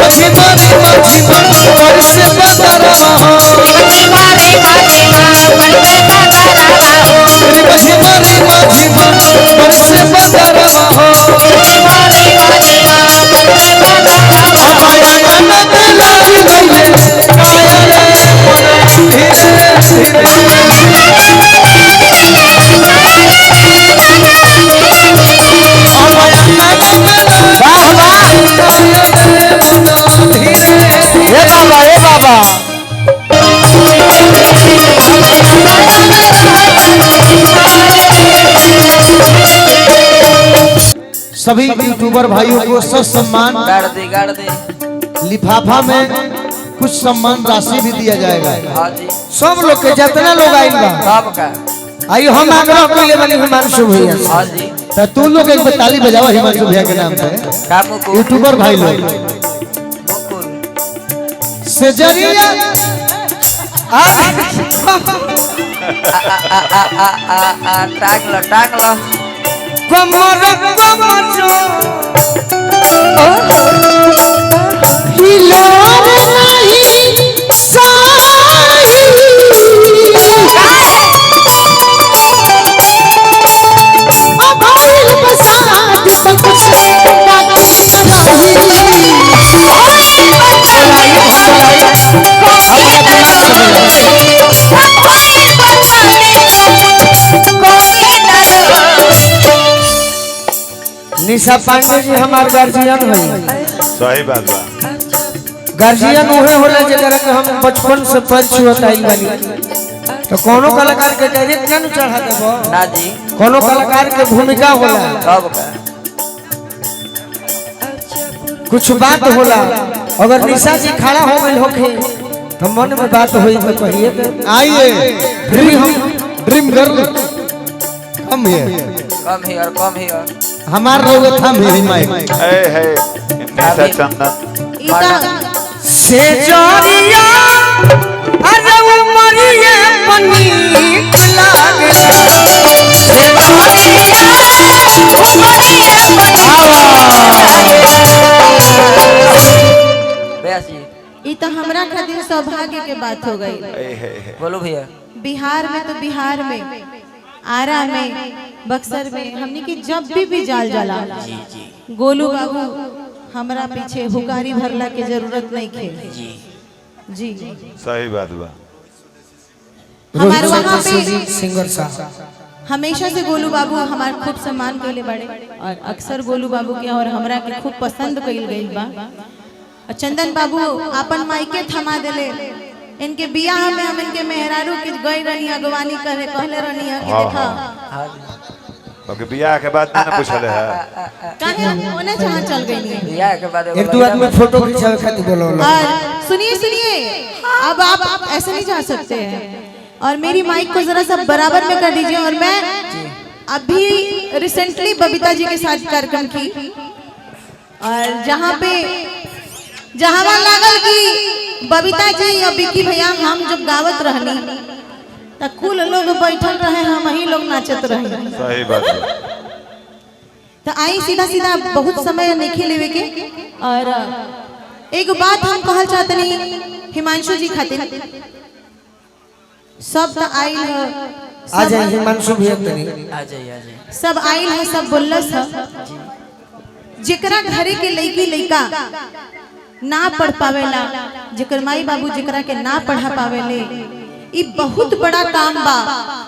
मझी मारी मझी पर से बदरवा हो मझी मारी मझी पर से बदरवा हो सभी यूट्यूबर भाइयों को सम्मान गाड़ दे लिफाफा में कुछ सम्मान राशि भी दिया जाएगा। हाँ जी सब लोग के जितना लोग आएंगे सबका आइए हम आग्रह कर ले बनी हिमांशु भैया। हाँ जी तो तू लोग एक ताली बजाओ हिमांशु भैया के नाम पे यूट्यूबर भाई लोग से जरिया टांग लो कमर कमचो हिलोर नहीं साही अभाइल बसात सब कुछ निशा पांडे जी हमार गार्जियन है। सही बात बा। गार्जियन उहे होला जेकरा के हम बचपन से परिचय बताई बानी। तो कोनो कलाकार के डायरेक्ट ना चढ़ा देबो ना जी कोनो कलाकार के भूमिका होला सबका कुछ बात होला। अगर निशा जी खड़ा हो गई होखे तो मन में बात होई तो कहिए आइए ड्रीम गर्ल कम हियर हमार रोग था मेरी माई है निशा चंदन से जोरिया अरे उमरिए पनी लागे से जोरिया उमरिए बेसी ई तो हमरा खातिर सौभाग्य के बात हो गई। बोलो भैया बिहार में तो बिहार में आरा में बक्सर में हमने की जब भी जाल जाला गोलू बाबू हमरा पीछे हुकारी भरला के जरूरत नहीं खे जी सही बात बा। हमारे वहाँ पे सिंगर साहब हमेशा से गोलू बाबू हमारे खूब सम्मान कैले बड़े और अक्सर गोलू बाबू के और हमरा के खूब पसंद कइल गइल बा। चंदन बाबू अपन माइके थमा देले इनके बियाह में हम इनके मेहरारू के गई रही अगवानी करे कहले रही कि देखा ओके बियाह के बाद ना पूछले है काहे ओने जहां चल गई बियाह के बाद एक दो आदमी फोटो खिंचावे खातिर बोलो और सुनिए अब आप ऐसे नहीं जा सकते हैं और मेरी माइक को जरा सा बराबर में कर दीजिए। और मैं अभी रिसेंटली बबीता जी के साथ कार्यक्रम की और जहाँ लागल की बबीता जी और विकी भैया हम जब गावत रहनी तो कुल लोग बैठल रहे हम ही लोग नाचत रहे। सही बात है। तो आई सीधा बहुत समय नहीं लेवे के और एक बात हम कहल चाहते नहीं हिमांशु जी खातिर सब तो आइल है आ जाए हिमांशु भैया तनी आ जाइए सब आइल है सब बोलस है जेकरा घरे के लड़की लड़का ना पढ़ पावेला जेकर माई बाबू जेकरा के ना पढ़ा पावेले ई बहुत बड़ा काम बा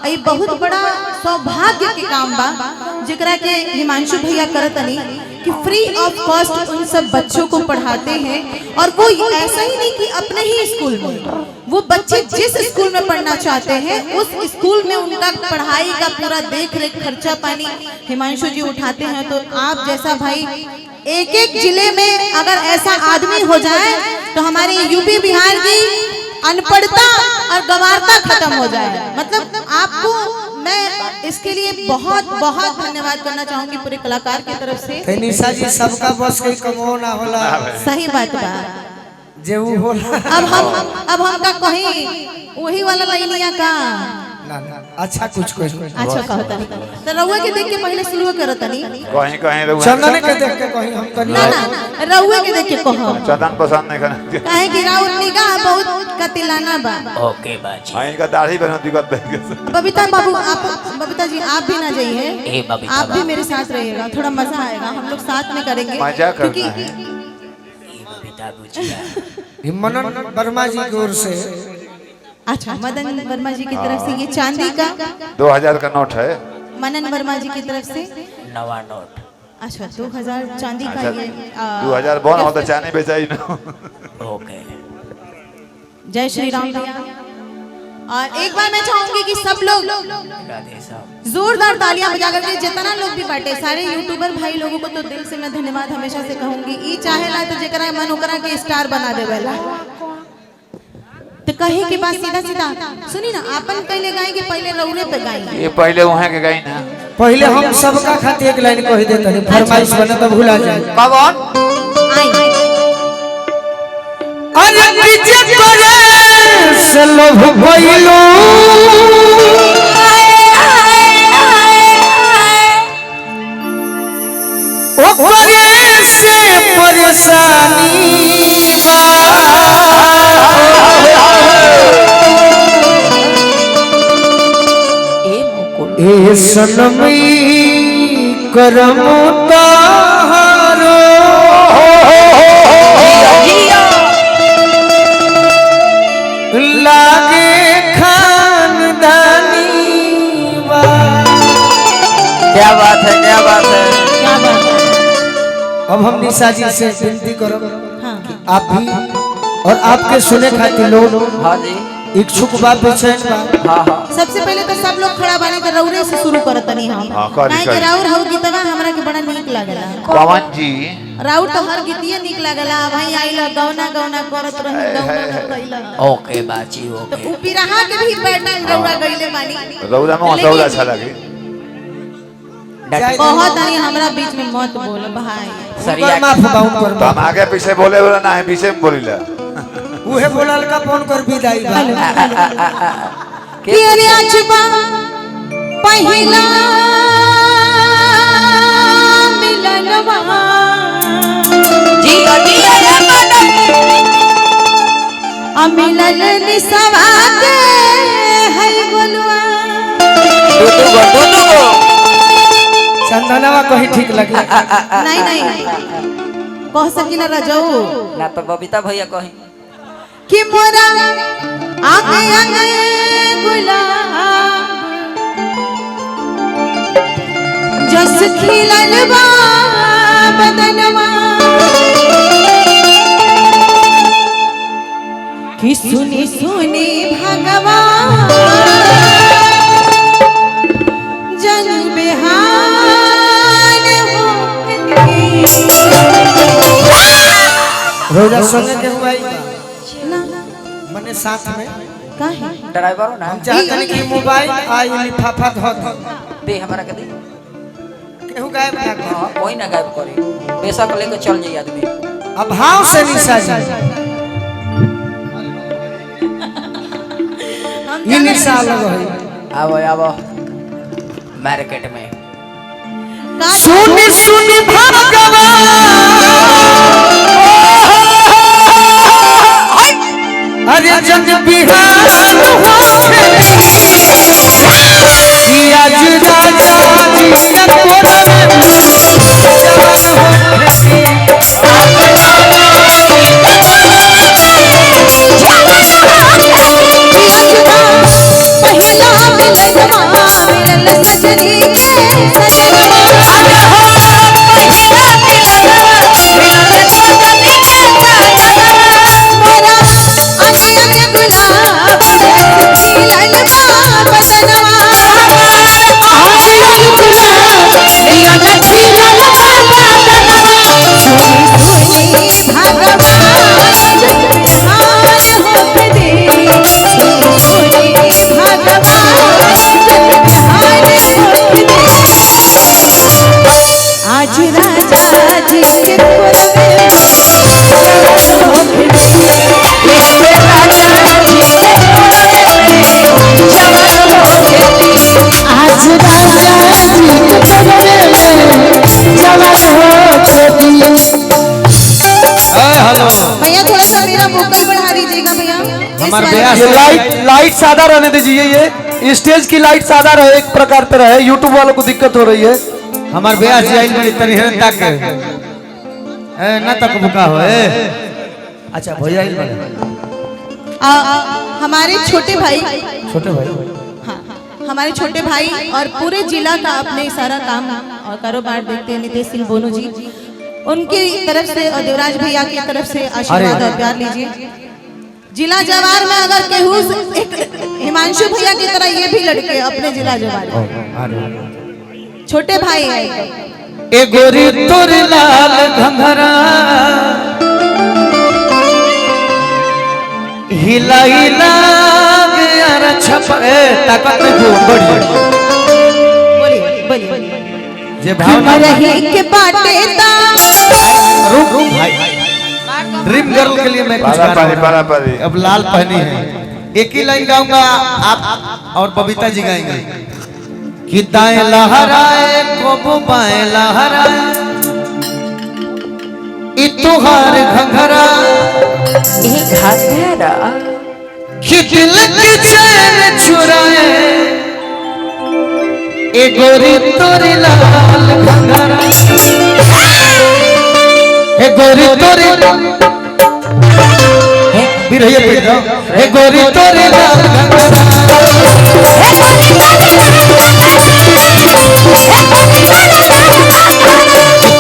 ई बहुत बड़ा सौभाग्य के काम बा जेकरा के हिमांशु भैया करतनी कि फ्री ऑफ कॉस्ट उन सब बच्चों को पढ़ाते हैं। और वो ऐसा ही नहीं कि अपने ही स्कूल में वो बच्चे जिस स्कूल में पढ़ना चाहते हैं उस स्कूल में उनका पढ़ाई का पूरा देख रेख खर्चा पानी हिमांशु जी उठाते हैं। तो आप जैसा भाई एक जिले में अगर ऐसा आदमी हो जाए तो हमारे यूपी बिहार की अनपढ़ता और गंवारता खत्म हो जाए। मतलब आपको मैं इसके लिए बहुत बहुत धन्यवाद करना चाहूंगी पूरे कलाकार की तरफ से। निशा जी सबका बस के कमो ना होला सही बात बा जे वो होला। अब हम का कहीं वही वाला लाइनिया का ना ना अच्छा कुछ कही अच्छा कहता नहीं तो रउआ के देख के पहले शुरू करत नहीं कहीं कहीं रहुआ चंदन के देख के कही हम तनी ना ना रउआ के देख के कहो चंदन पसंद नहीं करना काहे कि राउर निगाह बहुत कतिलाना बा ओके बाजी हाँ इनका दाढ़ी बना दिक्कत नहीं बबीता बाबू आप बबीता जी आप भी ना जाइए ए बबीता आप भी मेरे साथ रहिएगा थोड़ा मजा आएगा हम लोग साथ में करेंगे मजा करना क्योंकि है ए बबीता बुझिया मनन वर्मा जी की ओर से अच्छा मदन वर्मा जी की तरफ से ये चांदी का 2000 का नोट है मनन वर्मा जी की तरफ से नवा नोट अच्छा 2000 चांदी का ये 2000 बोन हो तो चाने बेचाई ना ओके जय श्री राम भैया और एक बार मैं चाहूंगी कि सब लोग राधे साहब जोरदार तालियां बजा करके जितना लोग भी बांटे सारे यूट्यूबर भाई लोगों को तो दिल से मैं धन्यवाद हमेशा से कहूंगी ई चाहेला तो जेकरा मन ओकरा के स्टार बना देवेला तो कहे के बाद सीधा सीधा सुनी ना अपन पहले गाएंगे पहले रौरे पे गाएंगे ये पहले वहाँ के गई ना पहले हम सबका खातिर एक लाइन कह देते हैं फरमाइश बना तो भुला जाए कौन आई अरे पीछे करे से लोभ भइलो ओ करे से परेशानी ए मुकुल ए सनमी करम तारो जिया लागे खानदानी बा। क्या बात है क्या बात है क्या बात है अब हम निशा जी से विनती करो हाँ आप भी और आपके सुने खातिर लोग हाँ जी इच्छुक बा बेचैन बा हाँ हाँ सबसे पहले तो सब लोग खड़ा बानी तो रौरे से शुरू करत नहीं हम हाँ, करी, नहीं कि करी। राउर हो गीतवा हमरा के बड़ा नीक लागला पवन जी राउर तो हर गीतिया नीक लागला भाई आइला गौना गौना करत रही गौना न कइला ओके बाजी तो ओके उपिरहा के भी पैटर्न रौरा गइले बानी रौदा में लेकिन रौदा अच्छा लगे बहुत नहीं हमरा बीच में मत बोल भाई सरिया माफ बाउन कर तो हम आगे पीछे बोले बोला ना है पीछे में बोलीला उहे बोलल का फोन कर विदाई बा कि अरे अजबा पहिला मिलनवा जिया जिया रे मदन मिलन निसवा के है बोलवा दूधू गो चंदनवा कहीं ठीक लगे नहीं नहीं कह सकी ना रजऊ ना तो बबीता भैया कही कि मोरा आगे आगे गुलाब जस खिलल बा बदनवा कि सुनी सुनी भगवान जन बिहान हो रोजा संग के हुआ ना मने साथ में काहे ड्राइवर हो ना चाहत नहीं कि मोबाइल आई लिफाफा धो दो दे हमारा के दे केहू गायब ना कर हाँ कोई ना गायब करे पैसा को लेकर चल जाइए आदमी अब भाव से निशा जी ये निशा लग है आवो आवो मार्केट में सुनी सुनी भगवान अरे जग बिहान आज राजा जी के कोना पहला मिलनवा मिलल सजनी के सजनवा पहला मिलनवा हमारे वाले ब्यास ये लाइट सादा रहने दीजिए। ये स्टेज की लाइट सादा रहे, एक प्रकार पे रहे। यूट्यूब वालों को दिक्कत हो रही है। हमार ब्यास जाइल बड़ी तनी है तक ए ना तक बुका हो ए अच्छा भैया आइल बड़े हमारे छोटे भाई, छोटे भाई हाँ, हमारे छोटे भाई और पूरे जिला का अपने सारा काम और कारोबार देखते हैं नितेश सिंह बोनू जी, उनकी तरफ से और देवराज भैया की तरफ से आशीर्वाद और प्यार लीजिए। जिला जवार में अगर केहू एक हिमांशु भैया की तरह ये भी लड़के अपने जिला जवार में छोटे भाई है। ए गोरी तोर लाल घंघरा हिला हिला गया छप ताकत में खूब बढ़िया बोलिए बोलिए जे भावना रहे के बाटे दा रुक रुक भाई ड्रीम गर्ल के लिए मैं कुछ गा रहा हूं। अब लाल पहनी है, एक ही लाइन गाऊंगा आप और बबीता जी गाएंगे कि दाएं लहराए को बाएं लहराए ई तुहार घंघरा कि दिल की चैन चुराए ए गोरी तोरी लाल घंघरा ए गोरी तोरी बिरहिया पे जाओ ए गोरी तोरी लाल घंघरा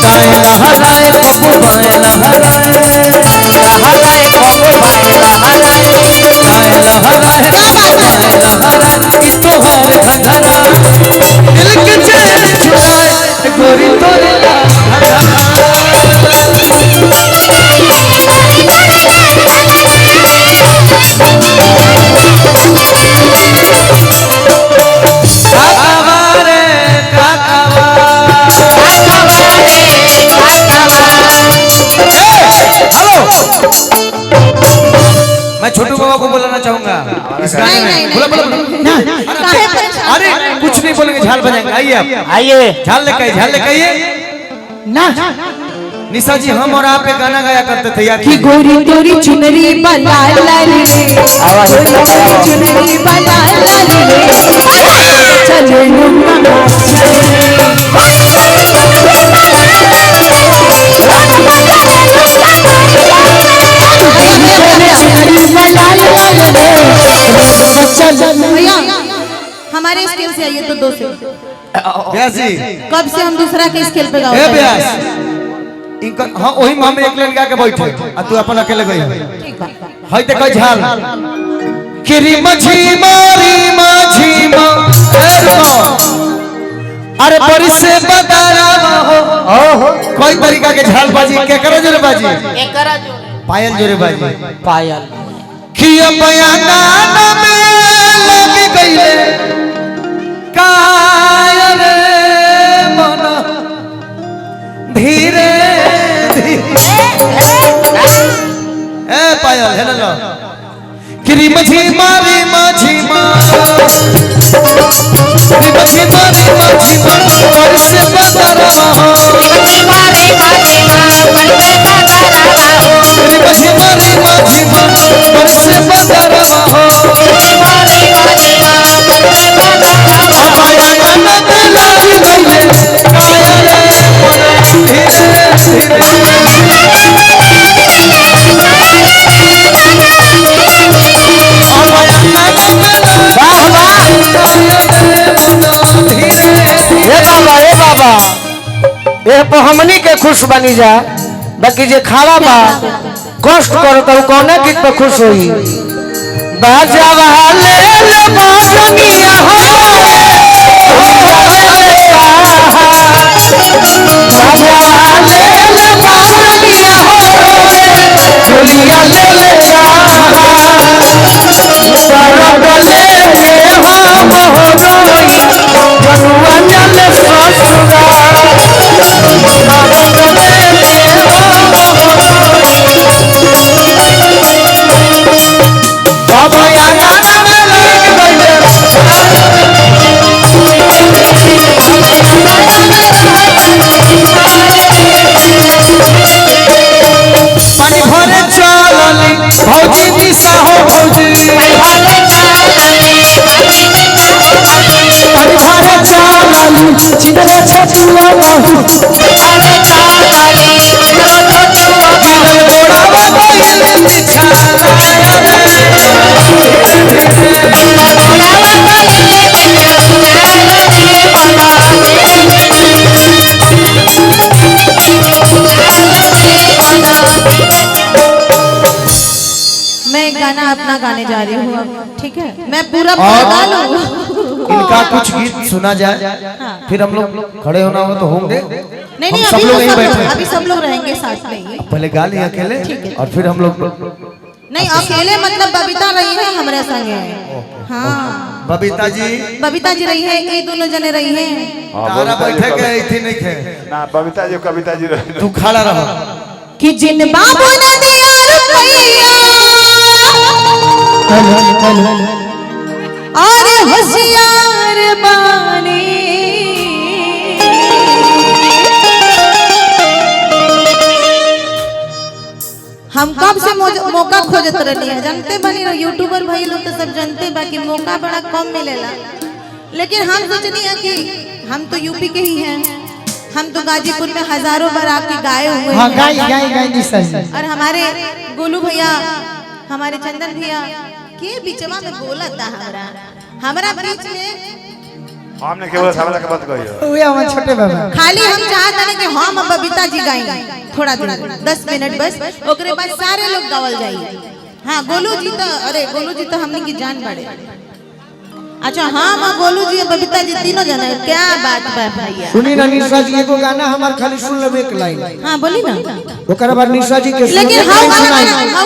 ताए लहराए कबू बाएं लहराए लहराए कबू बाएं लहराए ताए लहराए बाएं लहराए तोहार घंघरा दिल के चैन चुराए गोरी तोरी लाल घंघरा मैं छोटू बाबा को बोलना चाहूंगा इस गाने में। बोला बोला अरे कुछ नहीं बोलेंगे, झाल बजाएंगे। आइए आप आइए झाल लेके आइए ना। निशा जी हम और आप एक गाना गाया करते थे यार कि गोरी तोरी चुनरी बला लाली रे, गोरी तोरी चुनरी बला लाली रे, चलो मुन्ना भैया हमारे स्केल से आइए तो 2 से ब्यास जी कब से हम दूसरा के स्केल पे ए गाओ ब्यास इनका हां वही में हम एक लाइन गा के बैठे आ तू अपन अकेले गई ठीक बा हई ते कह झाल किरी मझी मारी अरे बड़ी से बदारा हो कोई तरीका के झाल बाजी के करे जोरे बाजी एकरा जो पायल जोरे बाजी पायल किया बयाना में लगी गईले कायर मन धीरे ए पायल है ना किरी मझी मारी किरी मझी मारी और से बदरा हो किरी मझी मारी और से बदरा हो हमनी के खुश बनी जा, बाकी जे खाड़ा बा कष्ट करो तो कौन गीत पे खुश होई। बाजा वाले ले बाजनिया हो बाजा वाले ले बाजनिया हो झुलिया ले ले जा बरगले में हम हो रोई जनुआ चले ससुरा चिंगरा छतुआ बाहू अरे का करी गोड़ा बाबा मैं गाना अपना गाने जा रही हूँ अब, ठीक है? मैं पूरा गा लूँ। इनका कुछ गीत सुना जाए, फिर हम लोग खड़े होना हो तो होंगे। नहीं हम नहीं, सब लोग यहीं बैठे अभी सब लोग रहेंगे साथ में ही। पहले गा लिए अकेले और फिर हम लोग नहीं अकेले मतलब बबीता रही है हमारे संगे। हाँ बबीता जी बबीता जी रही है, ये दोनों जने रही है। तारा बैठे गए थी नहीं थे ना बबीता जी कविता जी रहे तू खड़ा रहा कि जिन बाबू ने दिया रुपैया और होशियार बानी, हम कब से मौका खोजत रहनी है, जानते बनी यूट्यूबर भाई लोग तो सब जानते बाकी मौका बड़ा कम मिलेला। लेकिन हम सोचनी है कि हम तो यूपी के ही हैं, हम तो गाजीपुर में हजारों बार आके गाए हुए हैं। और हमारे गोलू भैया हमारे चंदन भैया के बीचवा में बोला था हमारा बीच में हमने केवल हमरा के बात कहियो ओए हमारे छोटे बाबा खाली हम चाहते हैं कि हम बबीता जी गाएंगे थोड़ा देर 10 मिनट बस, ओकरे बाद सारे लोग गावल जाइए। हाँ गोलू जी तो अरे गोलू जी तो हमने की जान पड़े। अच्छा हाँ माँ गोलू जी बबीता जी तीनों जने, क्या बात है भैया। सुनी ना निशा जी को गाना हमार खाली सुन लेबे एक लाइन। हाँ बोली ना। ओकर बाद निशा जी के लेकिन हाउ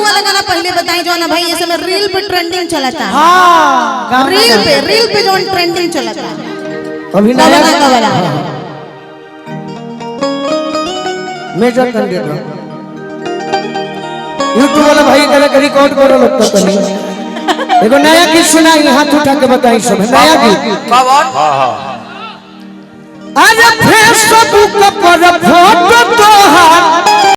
वाला गाना पहले बताई जो ना भाई, ये समय रील पे ट्रेंडिंग चला था। हां रील पे जो ट्रेंडिंग चला था अभी नया वाला मेजर कर दे दो यूट्यूब वाला भाई करे रिकॉर्ड करो लोग तो कनी एगो नया गीत सुनाई, हाथ उठा के बताई सब नया गीत। बाबन हां हां अरे फेसबुक पर फोटो तोहार